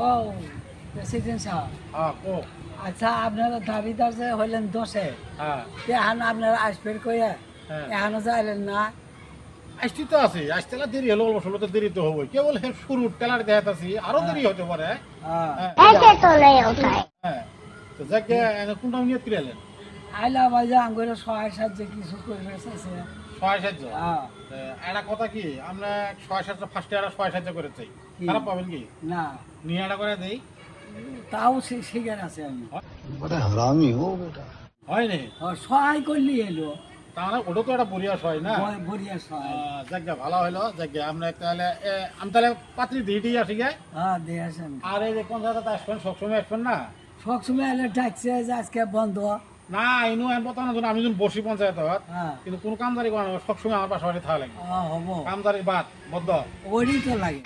ও president সাহেব, হ্যাঁ কো। আচ্ছা আপনারা দাবিদার যে হইলেন 10-এ, হ্যাঁ এখন আপনারা আসবেন কইয়া হ্যাঁ এখনো যাইলেন না? আসছি তো আছি, আসতে না দেরি হলো, অল্প স্বল্প তো দেরি তো হবো, কেবল শুরু টেলার দেখাতেছি, আরো দেরি হতে পারে। হ্যাঁ। হ্যাঁ ऐसे तो नहीं होता है। হ্যাঁ, তো যাকে কোনটা নিয়ত করে এলেন? আইলা ভাই আঙ্গুরে সহায় সাহায্য কিছু করবে চাইছে। সহায় সাহায্য। হ্যাঁ। একটা কথা কি, আমরা সহায় সাহায্য ফার্স্টে একটা সহায় সাহায্য করে চাই, খারাপ পাবেন কি? না নিয়ে একটা করে দেই, তাও শিকার আছে আমি। बड़ा हरामी हो बेटा। হয়নি? সহায় করলি এলো তাহলে ওটা তো একটা বরিয়া সহায় না। বরিয়া সহায়। যাকে ভালো হইলো, যাকে আমরা তাহলে আমি তাহলে পাত্রী দিয়েই আসি গে। হ্যাঁ দিয়ে আসেন। আর এই যে পঞ্চায়েত আসবেন, সবসময় আসবেন না? সবসময় এলে ডাকছে যে আজকে বন্ধ। না আইনু আইন পতা না, আমি যখন বসি পঞ্চায়েত, হ্যাঁ কিন্তু কোনো কামদারি করা না, সবসময় আমার পাশাপাশি থাকা লাগে। হবো কামদারি বাদ বদ্ধ। ওরই তো লাগে।